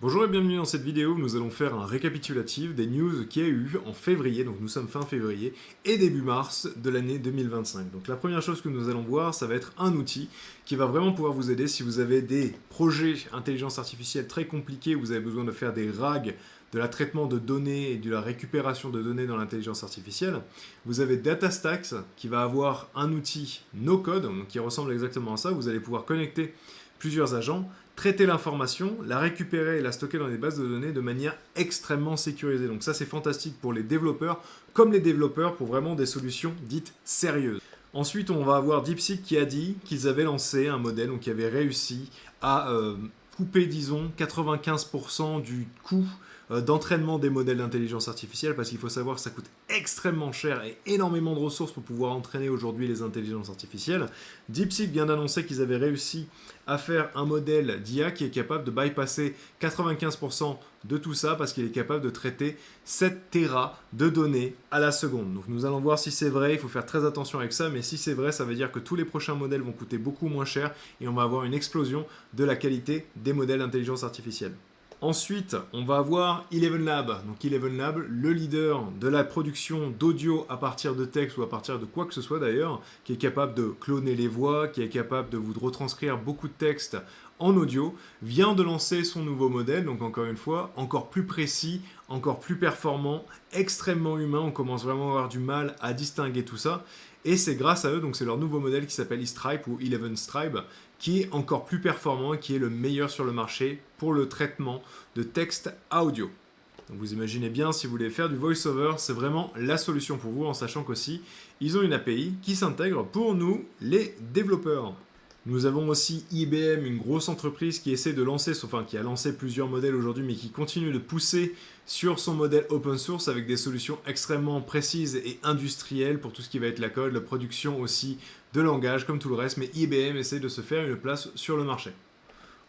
Bonjour et bienvenue dans cette vidéo où nous allons faire un récapitulatif des news qu'il y a eu en février, donc nous sommes fin février, et début mars de l'année 2025. Donc la première chose que nous allons voir, ça va être un outil qui va vraiment pouvoir vous aider si vous avez des projets intelligence artificielle très compliqués, vous avez besoin de faire des RAG, de la traitement de données et de la récupération de données dans l'intelligence artificielle. Vous avez DataStax qui va avoir un outil no-code, donc qui ressemble exactement à ça. Vous allez pouvoir connecter plusieurs agents, traiter l'information, la récupérer et la stocker dans des bases de données de manière extrêmement sécurisée. Donc ça c'est fantastique pour les développeurs, comme les développeurs pour vraiment des solutions dites sérieuses. Ensuite, on va avoir DeepSeek qui a dit qu'ils avaient lancé un modèle donc qui avait réussi à couper, disons, 95% du coût d'entraînement des modèles d'intelligence artificielle, parce qu'il faut savoir que ça coûte extrêmement cher et énormément de ressources pour pouvoir entraîner aujourd'hui les intelligences artificielles. DeepSeek vient d'annoncer qu'ils avaient réussi à faire un modèle d'IA qui est capable de bypasser 95% de tout ça, parce qu'il est capable de traiter 7 Tera de données à la seconde. Donc nous allons voir si c'est vrai, il faut faire très attention avec ça, mais si c'est vrai, ça veut dire que tous les prochains modèles vont coûter beaucoup moins cher et on va avoir une explosion de la qualité des modèles d'intelligence artificielle. Ensuite, on va avoir Eleven Lab. Donc Eleven Lab, le leader de la production d'audio à partir de texte ou à partir de quoi que ce soit d'ailleurs, qui est capable de cloner les voix, qui est capable de vous retranscrire beaucoup de texte en audio, vient de lancer son nouveau modèle, donc encore une fois, encore plus précis, encore plus performant, extrêmement humain. On commence vraiment à avoir du mal à distinguer tout ça. Et c'est grâce à eux, donc c'est leur nouveau modèle qui s'appelle eStribe ou Eleven Stribe, qui est encore plus performant et qui est le meilleur sur le marché pour le traitement de texte audio. Donc vous imaginez bien, si vous voulez faire du voice-over, c'est vraiment la solution pour vous, en sachant qu'aussi, ils ont une API qui s'intègre pour nous, les développeurs. Nous avons aussi IBM, une grosse entreprise qui essaie de lancer, enfin qui a lancé plusieurs modèles aujourd'hui, mais qui continue de pousser sur son modèle open source avec des solutions extrêmement précises et industrielles pour tout ce qui va être la code, la production aussi de langage, comme tout le reste, mais IBM essaie de se faire une place sur le marché.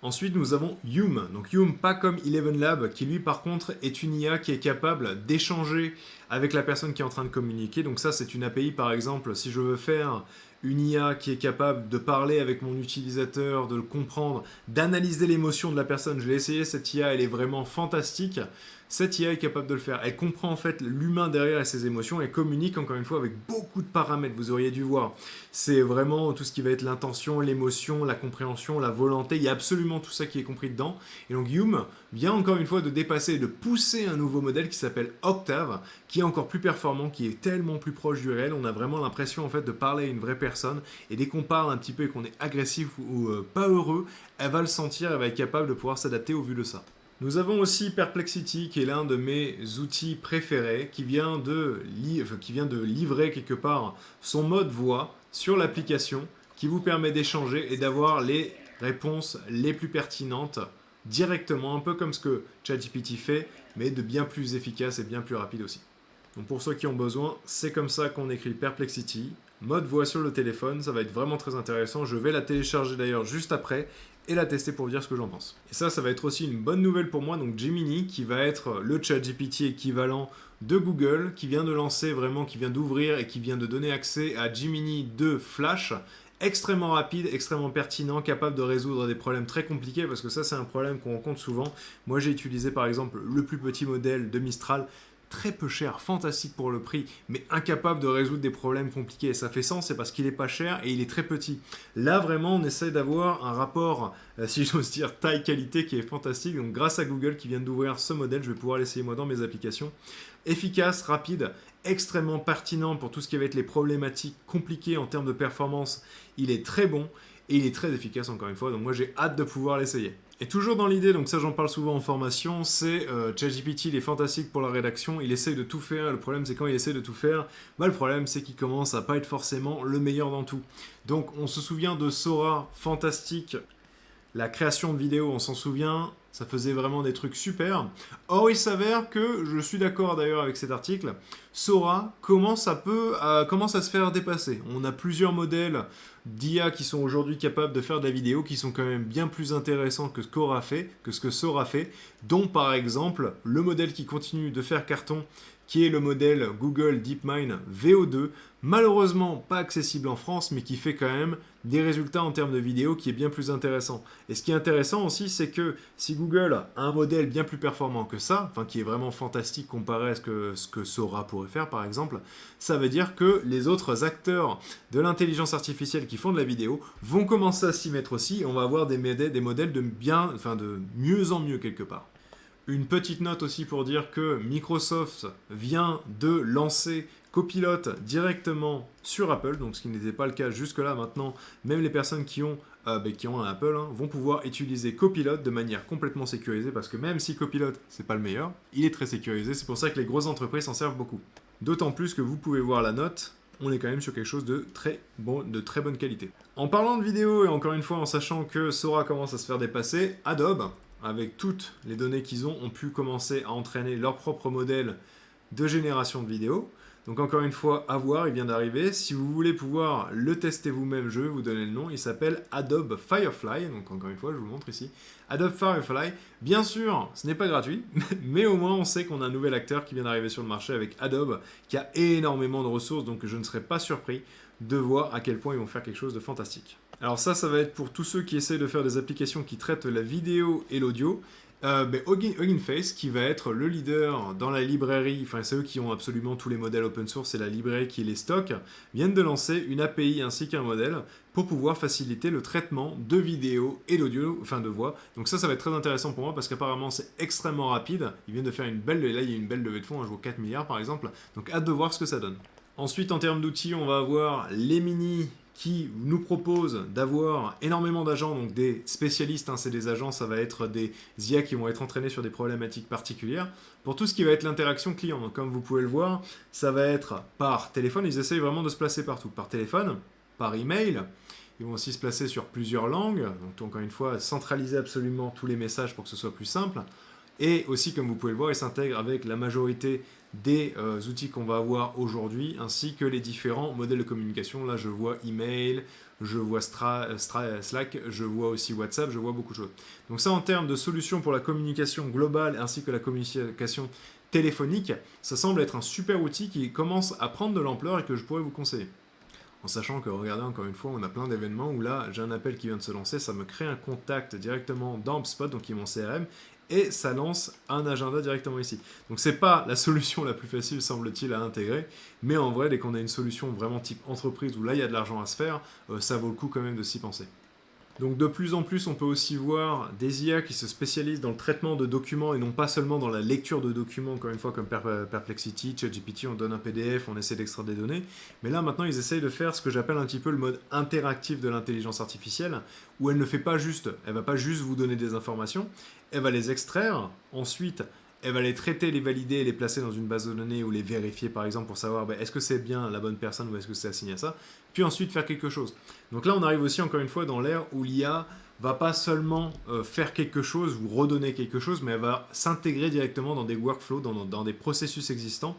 Ensuite, nous avons Yume. Donc Yume, pas comme Eleven Lab, qui lui par contre est une IA qui est capable d'échanger avec la personne qui est en train de communiquer. Donc ça, c'est une API par exemple, si je veux faire une IA qui est capable de parler avec mon utilisateur, de le comprendre, d'analyser l'émotion de la personne. Je l'ai essayé, cette IA, elle est vraiment fantastique. Cette IA est capable de le faire. Elle comprend en fait l'humain derrière et ses émotions et communique encore une fois avec beaucoup de paramètres. Vous auriez dû voir. C'est vraiment tout ce qui va être l'intention, l'émotion, la compréhension, la volonté. Il y a absolument tout ça qui est compris dedans. Et donc Yume vient encore une fois de dépasser et de pousser un nouveau modèle qui s'appelle Octave, qui est encore plus performant, qui est tellement plus proche du réel. On a vraiment l'impression en fait de parler à une vraie personne. Et dès qu'on parle un petit peu et qu'on est agressif ou pas heureux, elle va le sentir, elle va être capable de pouvoir s'adapter au vu de ça. Nous avons aussi Perplexity, qui est l'un de mes outils préférés, qui vient de livrer quelque part son mode voix sur l'application, qui vous permet d'échanger et d'avoir les réponses les plus pertinentes directement, un peu comme ce que ChatGPT fait, mais de bien plus efficace et bien plus rapide aussi. Donc pour ceux qui ont besoin, c'est comme ça qu'on écrit Perplexity, mode voix sur le téléphone, ça va être vraiment très intéressant. Je vais la télécharger d'ailleurs juste après et la tester pour vous dire ce que j'en pense. Et ça va être aussi une bonne nouvelle pour moi, donc Gemini, qui va être le ChatGPT équivalent de Google, qui vient de lancer vraiment, qui vient d'ouvrir et qui vient de donner accès à Gemini 2 Flash, extrêmement rapide, extrêmement pertinent, capable de résoudre des problèmes très compliqués, parce que ça c'est un problème qu'on rencontre souvent. Moi j'ai utilisé par exemple le plus petit modèle de Mistral, très peu cher, fantastique pour le prix, mais incapable de résoudre des problèmes compliqués. Et ça fait sens, c'est parce qu'il est pas cher et il est très petit. Là, vraiment, on essaie d'avoir un rapport, si j'ose dire, taille-qualité qui est fantastique. Donc, grâce à Google qui vient d'ouvrir ce modèle, je vais pouvoir l'essayer moi dans mes applications. Efficace, rapide, extrêmement pertinent pour tout ce qui va être les problématiques compliquées en termes de performance. Il est très bon et il est très efficace encore une fois. Donc, moi, j'ai hâte de pouvoir l'essayer. Et toujours dans l'idée, donc ça j'en parle souvent en formation, c'est ChatGPT, il est fantastique pour la rédaction, il essaye de tout faire, le problème c'est quand il essaie de tout faire, le problème c'est qu'il commence à pas être forcément le meilleur dans tout. Donc on se souvient de Sora, fantastique, la création de vidéos, on s'en souvient, ça faisait vraiment des trucs super. Or, il s'avère que, je suis d'accord d'ailleurs avec cet article, Sora commence à se faire dépasser. On a plusieurs modèles d'IA qui sont aujourd'hui capables de faire de la vidéo, qui sont quand même bien plus intéressants que ce que Sora fait, dont par exemple le modèle qui continue de faire carton, qui est le modèle Google DeepMind VO2, malheureusement pas accessible en France, mais qui fait quand même des résultats en termes de vidéo qui est bien plus intéressant. Et ce qui est intéressant aussi, c'est que si Google a un modèle bien plus performant que ça, enfin qui est vraiment fantastique comparé à ce que Sora pourrait faire par exemple, ça veut dire que les autres acteurs de l'intelligence artificielle qui font de la vidéo vont commencer à s'y mettre aussi, et on va avoir des modèles de de mieux en mieux quelque part. Une petite note aussi pour dire que Microsoft vient de lancer Copilot directement sur Apple, donc ce qui n'était pas le cas jusque-là. Maintenant, même les personnes qui ont un Apple vont pouvoir utiliser Copilot de manière complètement sécurisée, parce que même si Copilot, c'est pas le meilleur, il est très sécurisé. C'est pour ça que les grosses entreprises s'en servent beaucoup. D'autant plus que vous pouvez voir la note, on est quand même sur quelque chose de très bonne qualité. En parlant de vidéo, et encore une fois en sachant que Sora commence à se faire dépasser, Adobe, avec toutes les données qu'ils ont pu commencer à entraîner leur propre modèle de génération de vidéos. Donc encore une fois, à voir, il vient d'arriver. Si vous voulez pouvoir le tester vous-même, je vais vous donner le nom. Il s'appelle Adobe Firefly. Donc encore une fois, je vous montre ici. Adobe Firefly. Bien sûr, ce n'est pas gratuit, mais au moins on sait qu'on a un nouvel acteur qui vient d'arriver sur le marché avec Adobe, qui a énormément de ressources, donc je ne serais pas surpris de voir à quel point ils vont faire quelque chose de fantastique. Alors ça va être pour tous ceux qui essaient de faire des applications qui traitent la vidéo et l'audio. Hugging Face, qui va être le leader dans la librairie, enfin c'est eux qui ont absolument tous les modèles open source et la librairie qui les stocke, viennent de lancer une API ainsi qu'un modèle pour pouvoir faciliter le traitement de vidéo et d'audio, enfin de voix. Donc ça va être très intéressant pour moi parce qu'apparemment c'est extrêmement rapide. Ils viennent de faire une belle, là il y a une belle levée de fonds, je vois 4 milliards par exemple, donc hâte de voir ce que ça donne. Ensuite en termes d'outils, on va avoir les mini qui nous propose d'avoir énormément d'agents, donc des spécialistes, c'est des agents, ça va être des IA qui vont être entraînés sur des problématiques particulières. Pour tout ce qui va être l'interaction client, donc comme vous pouvez le voir, ça va être par téléphone, ils essayent vraiment de se placer partout, par téléphone, par email, ils vont aussi se placer sur plusieurs langues, donc encore une fois, centraliser absolument tous les messages pour que ce soit plus simple. Et aussi, comme vous pouvez le voir, ils s'intègrent avec la majorité des outils qu'on va avoir aujourd'hui, ainsi que les différents modèles de communication. Là, je vois email, je vois Slack, je vois aussi WhatsApp, je vois beaucoup de choses. Donc ça, en termes de solutions pour la communication globale, ainsi que la communication téléphonique, ça semble être un super outil qui commence à prendre de l'ampleur et que je pourrais vous conseiller. En sachant que, regardez, encore une fois, on a plein d'événements où là, j'ai un appel qui vient de se lancer, ça me crée un contact directement dans HubSpot, donc qui est mon CRM, et ça lance un agenda directement ici. Donc c'est pas la solution la plus facile, semble-t-il, à intégrer, mais en vrai, dès qu'on a une solution vraiment type entreprise où là, il y a de l'argent à se faire, ça vaut le coup quand même de s'y penser. Donc de plus en plus, on peut aussi voir des IA qui se spécialisent dans le traitement de documents et non pas seulement dans la lecture de documents, encore une fois comme Perplexity, ChatGPT, on donne un PDF, on essaie d'extraire des données. Mais là maintenant, ils essayent de faire ce que j'appelle un petit peu le mode interactif de l'intelligence artificielle, où elle ne fait pas juste, elle va pas juste vous donner des informations, elle va les extraire, ensuite elle va les traiter, les valider, les placer dans une base de données ou les vérifier par exemple pour savoir est-ce que c'est bien la bonne personne ou est-ce que c'est assigné à ça, puis ensuite faire quelque chose. Donc là on arrive aussi encore une fois dans l'ère où l'IA va pas seulement faire quelque chose, vous redonner quelque chose, mais elle va s'intégrer directement dans des workflows, dans des processus existants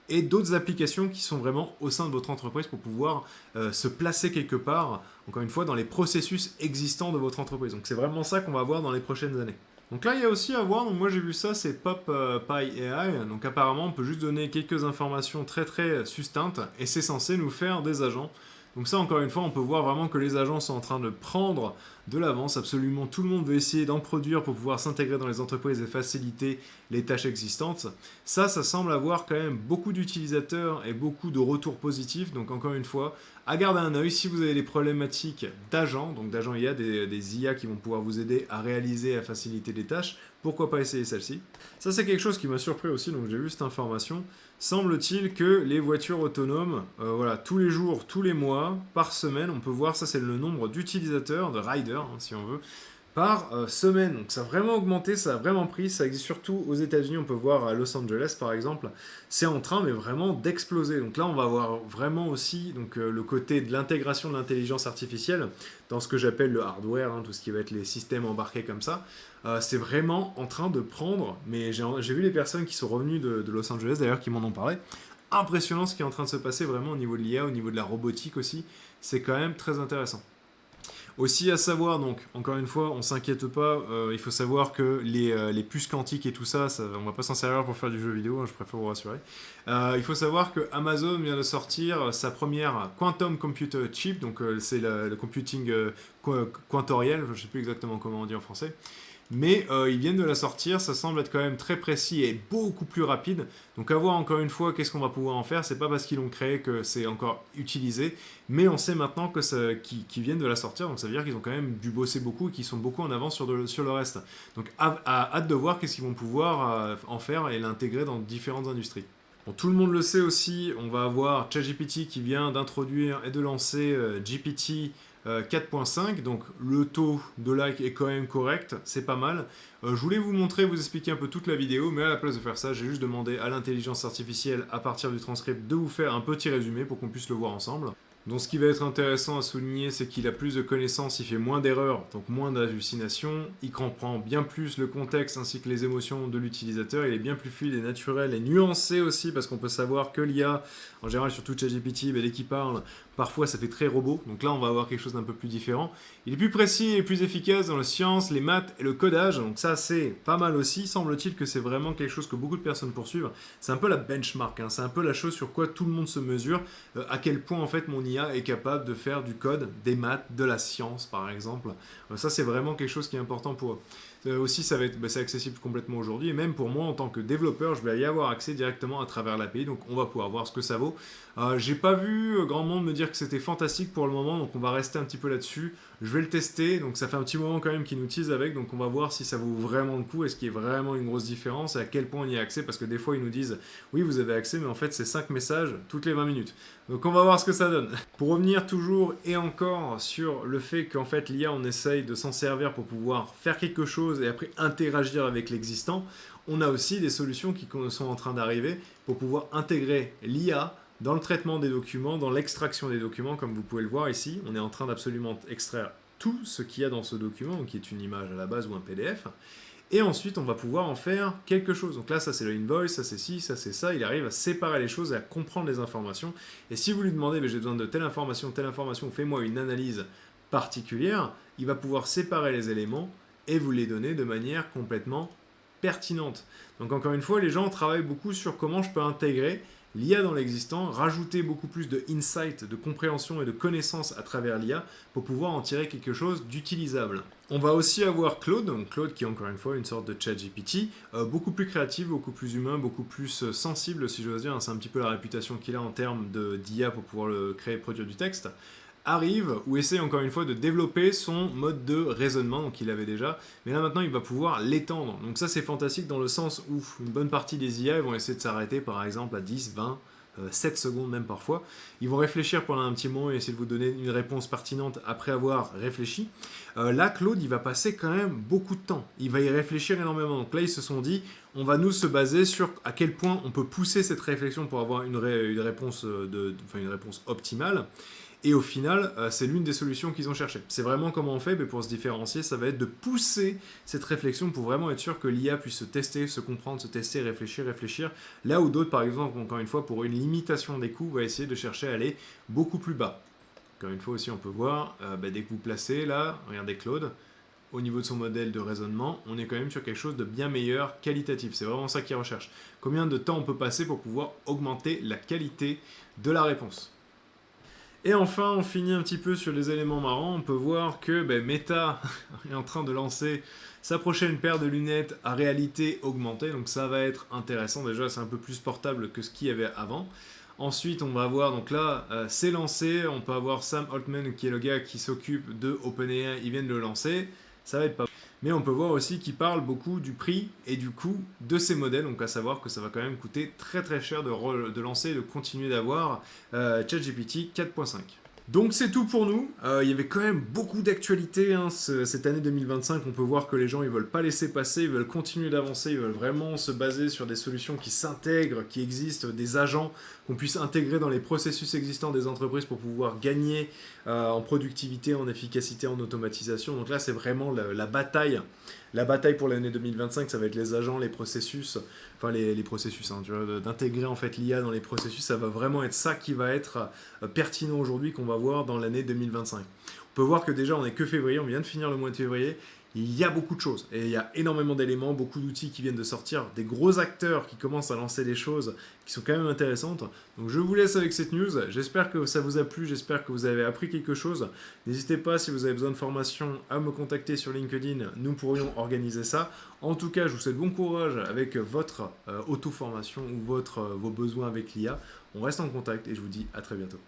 et d'autres applications qui sont vraiment au sein de votre entreprise pour pouvoir se placer quelque part, encore une fois, dans les processus existants de votre entreprise. Donc c'est vraiment ça qu'on va voir dans les prochaines années. Donc là, il y a aussi à voir, donc moi j'ai vu ça, c'est PopPy AI, donc apparemment on peut juste donner quelques informations très très succinctes et c'est censé nous faire des agents. Donc ça, encore une fois, on peut voir vraiment que les agents sont en train de prendre de l'avance. Absolument tout le monde veut essayer d'en produire pour pouvoir s'intégrer dans les entreprises et faciliter les tâches existantes. Ça semble avoir quand même beaucoup d'utilisateurs et beaucoup de retours positifs. Donc encore une fois, à garder un œil si vous avez des problématiques d'agents. Donc d'agents IA, des IA qui vont pouvoir vous aider à réaliser, à faciliter des tâches. Pourquoi pas essayer celle-ci? Ça, c'est quelque chose qui m'a surpris aussi, donc j'ai vu cette information. Semble-t-il que les voitures autonomes, tous les jours, tous les mois, par semaine, on peut voir, ça c'est le nombre d'utilisateurs, de riders, si on veut, par semaine. Donc ça a vraiment augmenté, ça a vraiment pris, ça existe surtout aux États-Unis, on peut voir à Los Angeles par exemple, c'est en train mais vraiment d'exploser. Donc là on va voir vraiment aussi le côté de l'intégration de l'intelligence artificielle dans ce que j'appelle le hardware, tout ce qui va être les systèmes embarqués comme ça. C'est vraiment en train de prendre, mais j'ai vu les personnes qui sont revenues de Los Angeles d'ailleurs qui m'en ont parlé. Impressionnant ce qui est en train de se passer vraiment au niveau de l'IA, au niveau de la robotique aussi, c'est quand même très intéressant. Aussi à savoir, donc, encore une fois, on s'inquiète pas, il faut savoir que les puces quantiques et tout ça, on va pas s'en servir pour faire du jeu vidéo, hein, je préfère vous rassurer. Il faut savoir que Amazon vient de sortir sa première Quantum Computer Chip, donc c'est le computing quantoriel, je sais plus exactement comment on dit en français. Mais ils viennent de la sortir, ça semble être quand même très précis et beaucoup plus rapide. Donc à voir encore une fois qu'est-ce qu'on va pouvoir en faire. C'est pas parce qu'ils l'ont créé que c'est encore utilisé, mais on sait maintenant que qu'ils viennent de la sortir. Donc ça veut dire qu'ils ont quand même dû bosser beaucoup et qu'ils sont beaucoup en avance sur le reste. Donc hâte de voir qu'est-ce qu'ils vont pouvoir en faire et l'intégrer dans différentes industries. Bon, tout le monde le sait aussi, on va avoir ChatGPT qui vient d'introduire et de lancer GPT 4.5, donc le taux de like est quand même correct, c'est pas mal. Je voulais vous montrer, vous expliquer un peu toute la vidéo, mais à la place de faire ça, j'ai juste demandé à l'intelligence artificielle, à partir du transcript, de vous faire un petit résumé pour qu'on puisse le voir ensemble. Donc ce qui va être intéressant à souligner, c'est qu'il a plus de connaissances, il fait moins d'erreurs, donc moins d'hallucinations, il comprend bien plus le contexte ainsi que les émotions de l'utilisateur, il est bien plus fluide et naturel et nuancé aussi, parce qu'on peut savoir que l'IA, en général surtout ChatGPT, dès qu'il parle, parfois ça fait très robot, donc là on va avoir quelque chose d'un peu plus différent. Il est plus précis et plus efficace dans les sciences, les maths et le codage, donc ça c'est pas mal aussi, semble-t-il que c'est vraiment quelque chose que beaucoup de personnes poursuivent. C'est un peu la benchmark, hein, c'est un peu la chose sur quoi tout le monde se mesure, à quel point en fait mon IA est capable de faire du code, des maths, de la science par exemple. Ça c'est vraiment quelque chose qui est important pour eux. Aussi, c'est accessible complètement aujourd'hui. Et même pour moi, en tant que développeur, je vais y avoir accès directement à travers l'API. Donc, on va pouvoir voir ce que ça vaut. J'ai pas vu grand monde me dire que c'était fantastique pour le moment. Donc, on va rester un petit peu là-dessus. Je vais le tester. Donc, ça fait un petit moment quand même qu'ils nous teasent avec. Donc, on va voir si ça vaut vraiment le coup. Est-ce qu'il y a vraiment une grosse différence et à quel point on y a accès. Parce que des fois, ils nous disent oui, vous avez accès, mais en fait, c'est 5 messages toutes les 20 minutes. Donc, on va voir ce que ça donne. Pour revenir toujours et encore sur le fait qu'en fait, l'IA, on essaye de s'en servir pour pouvoir faire quelque chose et après interagir avec l'existant, on a aussi des solutions qui sont en train d'arriver pour pouvoir intégrer l'IA dans le traitement des documents, dans l'extraction des documents, comme vous pouvez le voir ici. On est en train d'absolument extraire tout ce qu'il y a dans ce document, qui est une image à la base ou un PDF. Et ensuite, on va pouvoir en faire quelque chose. Donc là, ça c'est le invoice, ça c'est ci, ça c'est ça. Il arrive à séparer les choses et à comprendre les informations. Et si vous lui demandez, j'ai besoin de telle information, fais-moi une analyse particulière, il va pouvoir séparer les éléments et vous les donner de manière complètement pertinente. Donc encore une fois, les gens travaillent beaucoup sur comment je peux intégrer l'IA dans l'existant, rajouter beaucoup plus de insight, de compréhension et de connaissances à travers l'IA pour pouvoir en tirer quelque chose d'utilisable. On va aussi avoir Claude, donc Claude qui est encore une fois une sorte de ChatGPT, beaucoup plus créatif, beaucoup plus humain, beaucoup plus sensible si j'ose dire, c'est un petit peu la réputation qu'il a en termes d'IA pour pouvoir le créer, produire du texte, arrive ou essaie encore une fois de développer son mode de raisonnement, donc il avait déjà, mais là maintenant il va pouvoir l'étendre. Donc ça c'est fantastique dans le sens où une bonne partie des IA vont essayer de s'arrêter par exemple à 10, 20, 7 secondes même parfois. Ils vont réfléchir pendant un petit moment et essayer de vous donner une réponse pertinente après avoir réfléchi. Là Claude il va passer quand même beaucoup de temps, il va y réfléchir énormément. Donc là ils se sont dit on va nous se baser sur à quel point on peut pousser cette réflexion pour avoir une réponse optimale. Et au final, c'est l'une des solutions qu'ils ont cherchées. C'est vraiment comment on fait, mais pour se différencier, ça va être de pousser cette réflexion pour vraiment être sûr que l'IA puisse se tester, se comprendre, se tester, réfléchir. Là où d'autres, par exemple, encore une fois, pour une limitation des coûts, va essayer de chercher à aller beaucoup plus bas. Encore une fois aussi, on peut voir, dès que vous placez là, regardez Claude, au niveau de son modèle de raisonnement, on est quand même sur quelque chose de bien meilleur qualitatif. C'est vraiment ça qu'il recherche. Combien de temps on peut passer pour pouvoir augmenter la qualité de la réponse ? Et enfin, on finit un petit peu sur les éléments marrants. On peut voir que Meta est en train de lancer sa prochaine paire de lunettes à réalité augmentée. Donc ça va être intéressant. Déjà, c'est un peu plus portable que ce qu'il y avait avant. Ensuite, on va voir, donc là, c'est lancé. On peut avoir Sam Altman, qui est le gars qui s'occupe de OpenAI. Ils viennent de le lancer. Ça va être pas. Mais on peut voir aussi qu'il parle beaucoup du prix et du coût de ces modèles, donc à savoir que ça va quand même coûter très très cher de lancer et de continuer d'avoir ChatGPT 4.5. Donc c'est tout pour nous. Il y avait quand même beaucoup d'actualités cette année 2025. On peut voir que les gens ils veulent pas laisser passer, ils veulent continuer d'avancer, ils veulent vraiment se baser sur des solutions qui s'intègrent, qui existent, des agents qu'on puisse intégrer dans les processus existants des entreprises pour pouvoir gagner en productivité, en efficacité, en automatisation. Donc là c'est vraiment la bataille. La bataille pour l'année 2025, ça va être les agents, les processus, enfin les processus, d'intégrer en fait l'IA dans les processus, ça va vraiment être ça qui va être pertinent aujourd'hui qu'on va voir dans l'année 2025. On peut voir que déjà on n'est que février, on vient de finir le mois de février. Il y a beaucoup de choses et il y a énormément d'éléments, beaucoup d'outils qui viennent de sortir, des gros acteurs qui commencent à lancer des choses qui sont quand même intéressantes. Donc je vous laisse avec cette news, j'espère que ça vous a plu, j'espère que vous avez appris quelque chose. N'hésitez pas si vous avez besoin de formation à me contacter sur LinkedIn, nous pourrions organiser ça. En tout cas, je vous souhaite bon courage avec votre auto-formation ou vos besoins avec l'IA. On reste en contact et je vous dis à très bientôt.